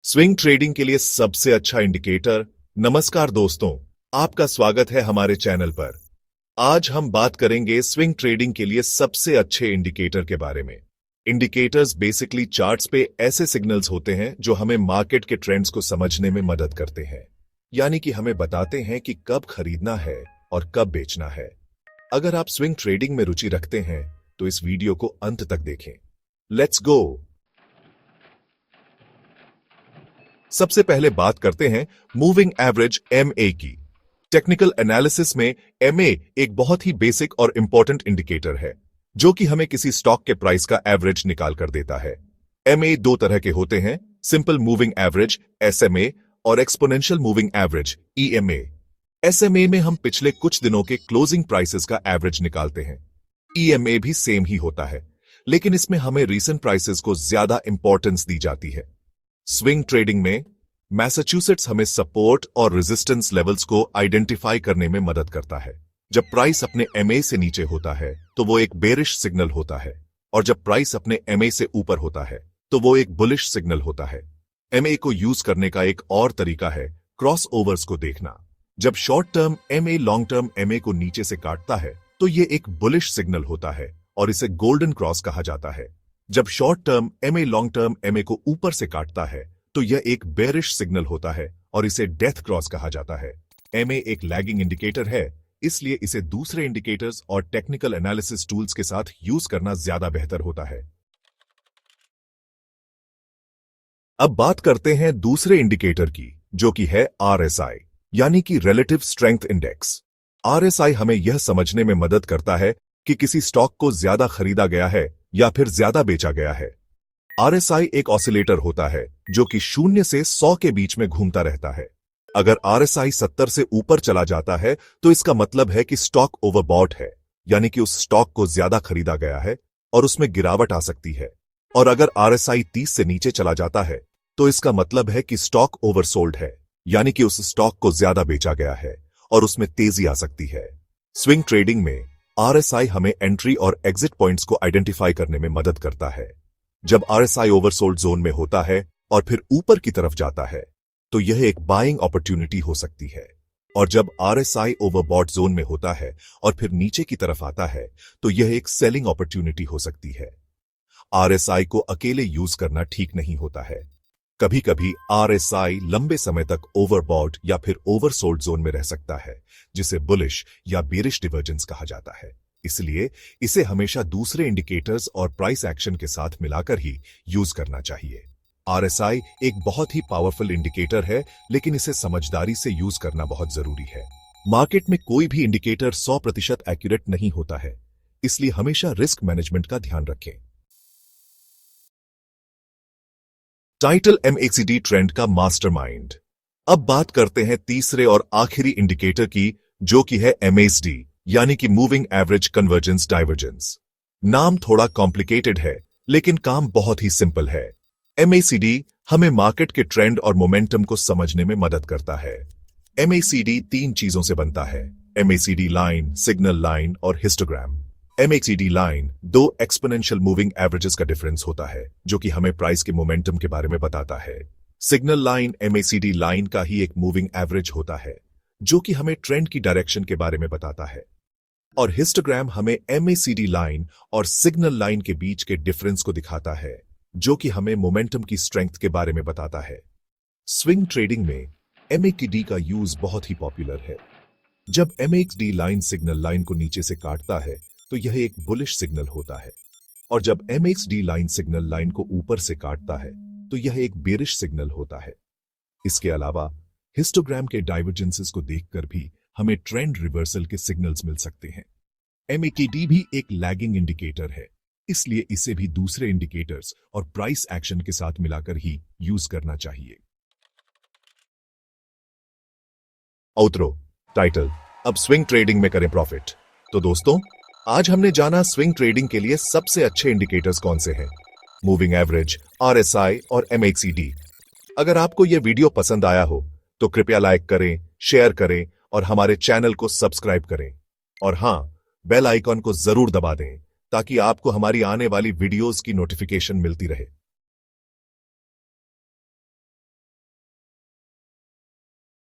Swing trading के लिए सबसे अच्छा इंडिकेटर। नमस्कार दोस्तों, आपका स्वागत है हमारे चैनल पर। आज हम बात करेंगे स्विंग ट्रेडिंग के लिए सबसे अच्छे इंडिकेटर के बारे में। इंडिकेटर्स बेसिकली चार्ट्स पे ऐसे सिग्नल्स होते हैं जो हमें मार्केट के ट्रेंड्स को समझने में मदद करते हैं, यानी कि हमें बताते हैं कि कब खरीदना है और कब बेचना है। अगर आप स्विंग ट्रेडिंग में रुचि रखते हैं तो इस वीडियो को अंत तक देखें। Let's go. सबसे पहले बात करते हैं मूविंग एवरेज MA की। टेक्निकल एनालिसिस में MA एक बहुत ही बेसिक और इंपॉर्टेंट इंडिकेटर है जो कि हमें किसी स्टॉक के प्राइस का एवरेज निकाल कर देता है। MA दो तरह के होते हैं, सिंपल मूविंग एवरेज SMA और exponential moving average EMA। SMA में हम पिछले कुछ दिनों के क्लोजिंग प्राइसेस का एवरेज निकालते हैं। EMA भी सेम ही होता है, लेकिन इसमें हमें रीसेंट प्राइसेस को ज्यादा इंपॉर्टेंस दी जाती है। स्विंग ट्रेडिंग में मैसाचुसेट्स हमें सपोर्ट और रेजिस्टेंस लेवल्स को आइडेंटिफाई करने में मदद करता है। जब प्राइस अपने MA से नीचे होता है तो वो एक बेरिश सिग्नल होता है, और जब प्राइस अपने MA से ऊपर होता है तो वो एक बुलिश सिग्नल होता है। MA को यूज करने का एक और तरीका है क्रॉस ओवर्स को देखना। जब short term MA long term MA को नीचे से काटता है तो ये एक बुलिश सिग्नल होता है और इसे गोल्डन क्रॉस कहा जाता है। जब short term MA long term MA को ऊपर से काटता है तो यह एक बेरिश सिग्नल होता है और इसे डेथ क्रॉस कहा जाता है। MA एक लैगिंग इंडिकेटर है, इसलिए इसे दूसरे इंडिकेटर्स और टेक्निकल एनालिसिस टूल्स के साथ यूज करना ज्यादा बेहतर होता है। अब बात करते हैं दूसरे इंडिकेटर की, जो कि है RSI, यानी कि रिलेटिव स्ट्रेंथ इंडेक्स। RSI हमें यह समझने में मदद करता है कि किसी स्टॉक को ज्यादा खरीदा गया है या फिर ज्यादा बेचा गया है। RSI एक ऑसिलेटर होता है जो कि 0 से 100 के बीच में घूमता रहता है। अगर RSI 70 से ऊपर चला जाता है तो इसका मतलब है कि स्टॉक ओवरबॉट है, यानी कि उस स्टॉक को ज्यादा खरीदा गया है और उसमें गिरावट आ सकती है। और अगर RSI 30 से नीचे चला जाता है तो इसका मतलब है कि स्टॉक ओवरसोल्ड है, यानी कि उस स्टॉक को ज्यादा बेचा गया है और उसमें तेजी आ सकती है। स्विंग ट्रेडिंग में RSI हमें एंट्री और एग्जिट पॉइंट्स को आइडेंटिफाई करने में मदद करता है। जब RSI ओवरसोल्ड जोन में होता है और फिर ऊपर की तरफ जाता है तो यह एक बाइंग अपॉर्चुनिटी हो सकती है, और जब RSI ओवरबॉट जोन में होता है और फिर नीचे की तरफ आता है तो यह एक सेलिंग अपॉर्चुनिटी हो सकती है। RSI को अकेले यूज करना ठीक नहीं होता है। कभी कभी RSI लंबे समय तक ओवरबॉट या फिर ओवरसोल्ड जोन में रह सकता है, जिसे बुलिश या बेरिश डिवर्जेंस कहा जाता है। इसलिए इसे हमेशा दूसरे इंडिकेटर्स और प्राइस एक्शन के साथ मिलाकर ही यूज करना चाहिए। RSI एक बहुत ही पावरफुल इंडिकेटर है, लेकिन इसे समझदारी से यूज करना बहुत जरूरी है। मार्केट में कोई भी इंडिकेटर 100% एक्यूरेट नहीं होता है, इसलिए हमेशा रिस्क मैनेजमेंट का ध्यान रखें। टाइटल MACD ट्रेंड का मास्टरमाइंड। अब बात करते हैं तीसरे और आखिरी इंडिकेटर की, जो कि है MACD, यानी कि मूविंग एवरेज कन्वर्जेंस डाइवर्जेंस। नाम थोड़ा कॉम्प्लिकेटेड है, लेकिन काम बहुत ही सिंपल है। MACD हमें मार्केट के ट्रेंड और मोमेंटम को समझने में मदद करता है। MACD 3 चीजों से बनता है: MACD लाइन, सिग्नल लाइन और histogram. MACD line 2 exponential moving averages का डिफरेंस होता है, जो कि हमें प्राइस के मोमेंटम के बारे में बताता है। सिग्नल लाइन MACD लाइन का ही एक मूविंग एवरेज होता है, जो कि हमें ट्रेंड की डायरेक्शन के बारे में बताता है। और हिस्टोग्राम हमें MACD लाइन और सिग्नल लाइन के बीच के डिफरेंस को दिखाता है, जो कि हमें मोमेंटम की स्ट्रेंथ के बारे में बताता है। स्विंग ट्रेडिंग में MACD का यूज बहुत ही पॉपुलर है। जब MACD लाइन सिग्नल लाइन को नीचे से काटता है तो यह एक बुलिश सिग्नल होता है, और जब MACD लाइन सिग्नल लाइन को ऊपर से काटता है तो यह एक बेरिश सिग्नल होता है। इसके अलावा हिस्टोग्राम के डाइवर्जेंसेस को देखकर भी हमें ट्रेंड रिवर्सल के सिग्नल्स मिल सकते हैं। MACD भी एक लैगिंग इंडिकेटर है, इसलिए इसे भी दूसरे इंडिकेटर्स और प्राइस एक्शन के साथ मिलाकर ही यूज करना चाहिए। Outro title. अब स्विंग ट्रेडिंग में करें प्रॉफिट। तो दोस्तों, आज हमने जाना स्विंग ट्रेडिंग के लिए सबसे अच्छे इंडिकेटर्स कौन से हैं: मूविंग एवरेज, RSI और MACD। अगर आपको यह वीडियो पसंद आया हो तो कृपया लाइक करें, शेयर करें और हमारे चैनल को सब्सक्राइब करें। और हां, बेल आइकॉन को जरूर दबा दें ताकि आपको हमारी आने वाली वीडियोस की नोटिफिकेशन मिलती रहे।